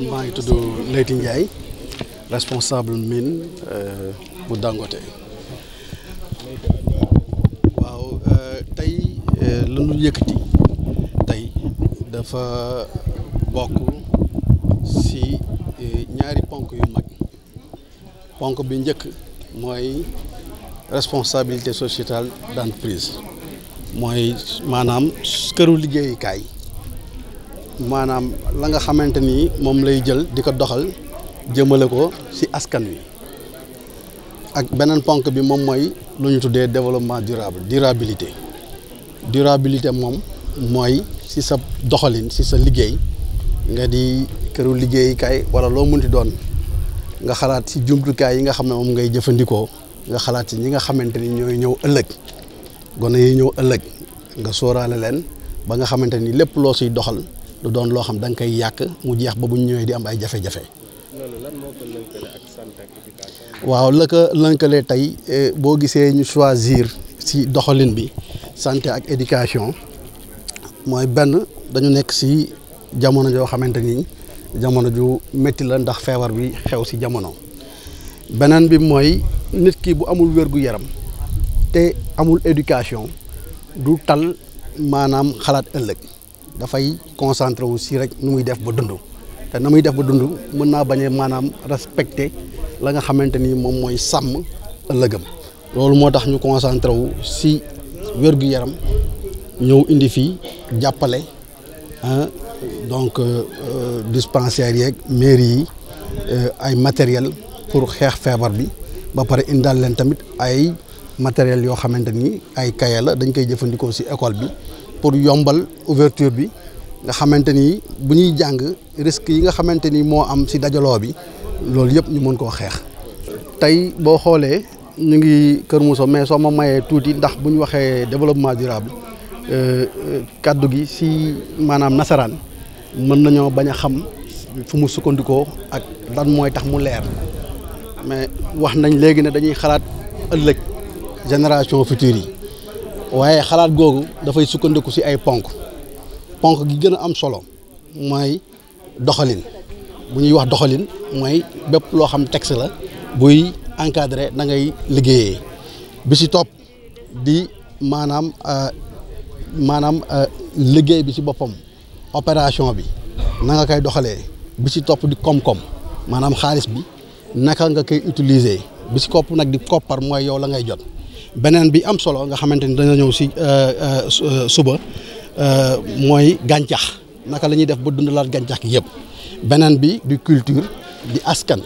man maa ngi tudd Leyti Ndiaye responsable mine bu Dangote. waaw tey lu ñu yëkkati tey dafa bokk ci ñaari ponk yu mag. ponk bi njëkk mooy responsabilité sociétale d'entreprise mooy maanaam këru liggéeyukaay maanaam la nga xamante ni moom lay jël di ko doxal jëmale ko ci askan wi ak beneen ponk bi moom mooy lu ñu tuddee développement durabilité moom mooy ci sa doxalin ci sa liggéey nga di këru liggéeyukaay walla loo mënti doon nga xalaat ci jumtukaay yi nga xam ne moom ngay jëfandikoo nga xalaat ci ñi nga xamante ni ñooy ñëw ëllëg gone yi ñëw ëllëg nga sóoraale leen ba nga xamante ni lépp loo siy doxal du doon loo xam da nga koy yàq mu jeex ba bu ñu ñëwee di am ay jafe-jafe. loolu lan moo ko lënkale ak santé ak éducation. waaw la ko lënkale tey boo gisee ñu choisir ci doxalin bi santé ak éducation mooy benn dañu nekk ci jamono joo xamante ni jamono ju métti la ndax feebar bi xew ci jamono. beneen bi mooy nit ki bu amul wér-gu-yaram te amul éducation du tal maanaam xalaat ëllëg dafay concentré wu ci rek nu muy def ba dund te na muy def ba dund mën naa bañ a maanaam respecté la nga xamante ni moom mooy sàmm ëllëgam loolu moo tax ñu concentré wu ci wér-gu-yaram ñëw indi fii jàppale donc dispensaires yeeg mairie yi ay matériel pour xeex feebar bi ba pare indal leen tamit ay matériel yoo xamante ni ay kaye la dañ koy jëfandikoo ci école bi pour yombal ouverture bi nga xamante ni bu ñuy jàng risque yi nga xamante ni moo am ci dajaloo bi loolu yëpp ñu mën koo xeex. tey boo xoolee ñu ngi Kër Moussa mais soo ma mayee tuuti ndax bu ñu waxee développement durable kàddu gi ci maanaam nasaraan mën nañoo bañ a xam fu mu sukkandikoo ak lan mooy tax mu leer mais wax nañ léegi ne dañuy xalaat ëllëg génération future yi waaye xalaat googu dafay sukkandiku ci ay ponk gi gën a am solo mooy doxalin bu ñuy wax doxalin mooy bépp loo xam texte la buy encadré da ngay liggéeyee bi ci topp di maanaam liggéey bi ci boppam opération bi na nga koy doxalee bi ci topp di koom-koom maanaam xaalis bi naka nga koy utiliser bi ci kopp nag di koppar mooy yow la ngay jot beneen bi am solo nga xamante ni dana ñëw ci suba mooy gàncax naka la ñuy def ba dundalaat gàncax gi yëpp beneen bi di culture di askan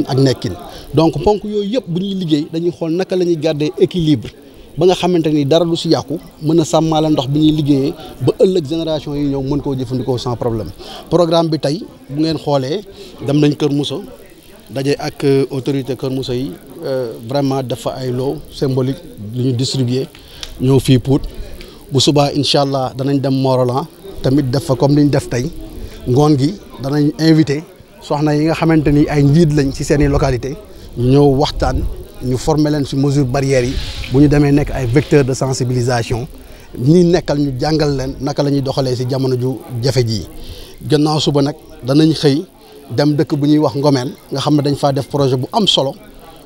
ak nekkin donc ponk yooyu yëpp bu ñuy liggéey dañuy xool naka la ñuy garder équilibre ba nga xamante ni dara du ci yàqu mën a sàmmaale ndox bi ñuy liggéeyee ba ëllëg génération yi ñëw mën koo jëfandikoo sans problème programme bi tey bu ngeen xoolee dem nañ Kër Moussa daje ak autorité Kër Moussa yi vraiment def fa ay lot symbolique lu ñu distribuer ñëw fii Pout bu subaa incha allah danañ dem Morolan tamit def fa comme li ñu def tey ngoon gi danañ invité soxna yi nga xamante ni ay njiit lañ ci seeni localité ñu ñëw waxtaan ñu former leen ci mesures barrières yi bu ñu demee nekk ay vecteurs de sensibilisation ñi nekkal ñu jàngal leen naka la ñuy doxalee ci jamono ju jafe ji gannaaw suba nag danañ xëy dem dëkk bu ñuy wax Ngomeen nga xam ne dañ faa def projet bu am solo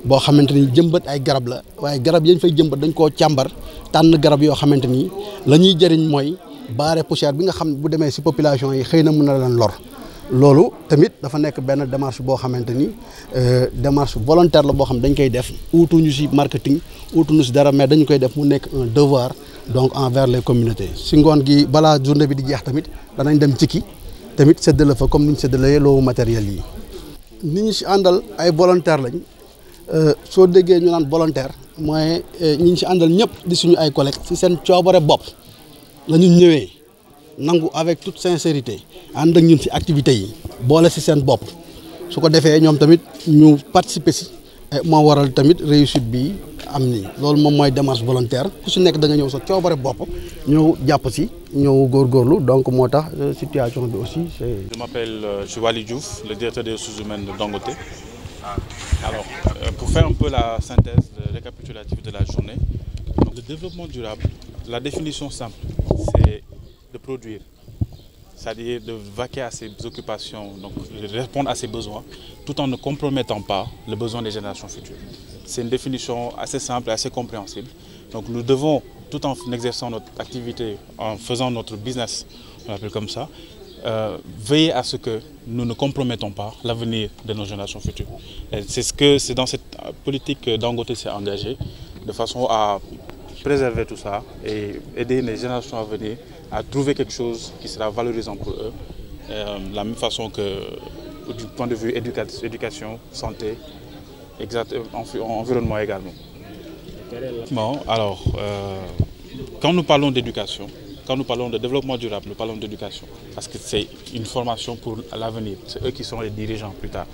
boo xamante ni jëmbat ay garab la waaye garab yañ fay jëmbat dañ koo càmbar tànn garab yoo xamante ni la ñuy jëriñ mooy baare poussière bi nga xam ne bu demee ci population yi xëy na mën na leen lor loolu tamit dafa nekk benn démarche boo xamante ni démarche volontaire la boo xam dañ koy def uutuñu ci marketing uutuñu ci dara mais dañu koy def mu nekk un devoir donc envers les communautés ci ngoon gi balaa journée bi di jeex tamit danañ dem Cikki tamit séddale fa comme ni ñu séddalee loowu matériel yi nit ñi ci àndal ay volontaire lañ soo déggee ñu naan volontaire mooy ñi ñu ci àndal ñëpp di suñu ay collègues ci seen coobare bopp la ñu ñëwee nangu avec toute sincérité ànd ak ñun ci activités yi boole ci seen bopp su ko defee ñoom tamit ñu participer ci moo waral tamit réussite bi am nii loolu moom mooy démarche volontaire ku ci nekk da nga ñëw sa coobare bopp ñëw jàpp ci ñëw góorgóorlu donc moo tax situation bi aussi c'est. Je m'appelle Waly Diouf, le directeur des ressources humaines de Dangote. Alors, pour faire un peu la synthèse, le récapitulatif de la journée, donc le développement durable, la définition simple, c'est de produire c'est-à-dire de vaquer à ses occupations, donc de répondre à ses besoins, tout en ne compromettant pas le besoin des générations futures. C'est une définition assez simple et assez compréhensible. Donc nous devons, tout en exerçant notre activité, en faisant notre business, on l'appelle comme ça, veiller à ce que nous ne compromettons pas l'avenir de nos générations futures. C'est dans cette politique que Dangote s'est engagé, de façon à préserver tout ça et aider les générations à venir à trouver quelque chose qui sera valorisant pour eux, de la même façon que du point de vue éducation, santé, environnement également. Alors, quand nous parlons d'éducation, quand nous parlons de développement durable, nous parlons d'éducation, parce que c'est une formation pour l'avenir, c'est eux qui seront les dirigeants plus tard.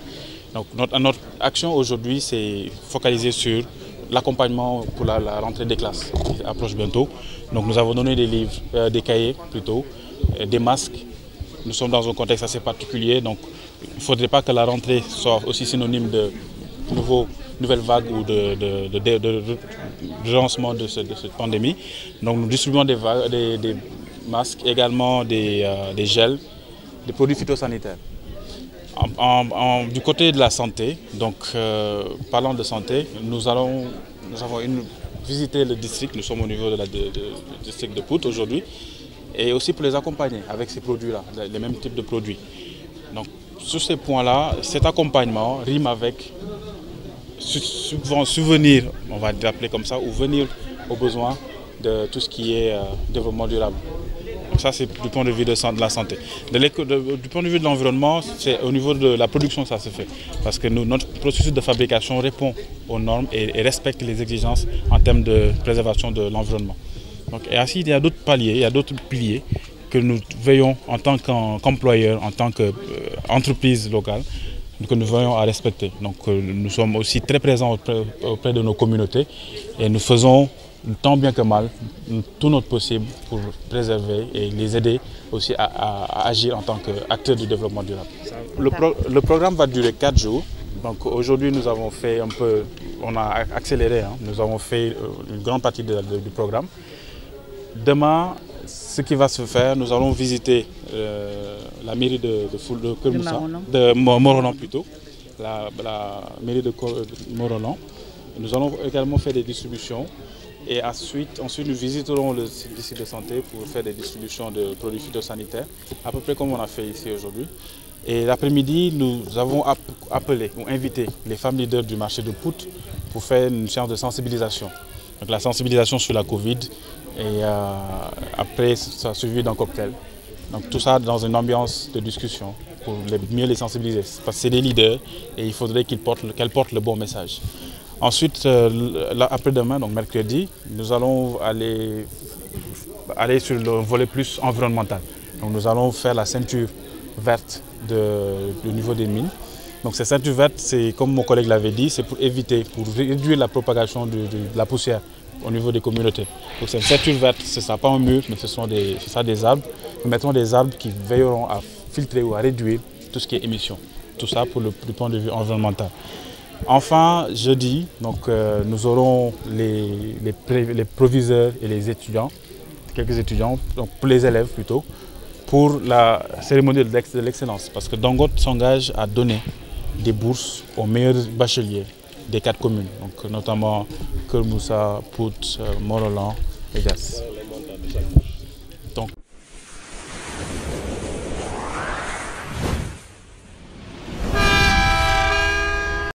Donc notre action aujourd'hui, c'est focalisée sur l'accompagnement pour la rentrée des classes qui approche bientôt. Donc nous avons donné des livres, des cahiers plutôt, des masques. Nous sommes dans un contexte assez particulier, donc il ne faudrait pas que la rentrée soit aussi synonyme de nouvelle vague ou de lancement de cette pandémie. Donc nous distribuons des masques, également des gels, des produits phytosanitaires. Du côté de la santé, donc parlant de santé, nous avons visité le district, nous sommes au niveau du district de Pout aujourd'hui, et aussi pour les accompagner avec ces produits-là, les mêmes types de produits. Donc sur ces points-là, cet accompagnement rime avec subvenir, on va l'appeler comme ça, ou venir aux besoins de tout ce qui est développement durable. Donc ça, c'est du point de vue de la santé. Du point de vue de l'environnement, c'est au niveau de la production ça se fait. Parce que notre processus de fabrication répond aux normes et respecte les exigences en termes de préservation de l'environnement. Et ainsi, il y a d'autres paliers, il y a d'autres piliers que nous veillons en tant qu'employeur, en tant qu'entreprise locale, que nous veillons à respecter. Donc nous sommes aussi très présents auprès de nos communautés et nous faisons tant bien que mal tout notre possible pour préserver et les aider aussi à agir en tant qu'acteurs du développement durable. Le programme va durer 4 jours. Donc aujourd'hui nous avons fait un peu, on a accéléré, nous avons fait une grande partie du programme. Demain, ce qui va se faire, nous allons visiter la mairie de Morolan plutôt, la mairie de Morolan. Nous allons également faire des distributions et ensuite nous visiterons le site de santé pour faire des distributions de produits phytosanitaires, à peu près comme on a fait ici aujourd'hui. Et l'après-midi, nous avons appelé ou invité les femmes leaders du marché de Pout pour faire une séance de sensibilisation. Donc la sensibilisation sur la Covid et après ça a suivi d'un cocktail. Donc tout ça dans une ambiance de discussion pour mieux les sensibiliser. Parce que c'est des leaders et il faudrait qu'elles portent le bon message. Ensuite, après-demain, donc mercredi, nous allons aller sur le volet plus environnemental. Donc nous allons faire la ceinture verte du niveau des mines. Donc cette ceinture verte, c'est comme mon collègue l'avait dit, c'est pour réduire la propagation de la poussière au niveau des communautés. Donc cette ceinture verte, ce ne sera pas un mur, mais ce sont des arbres. Nous mettrons des arbres qui veilleront à filtrer ou à réduire tout ce qui est émission. Tout ça du point de vue environnemental. Enfin, jeudi, donc, nous aurons les proviseurs et les étudiants, quelques étudiants, donc pour les élèves plutôt, pour la cérémonie de l'excellence. Parce que Dangote s'engage à donner des bourses aux meilleurs bacheliers des 4 communes, donc, notamment Keur Moussa, Pout, Morolan et Diass. Donc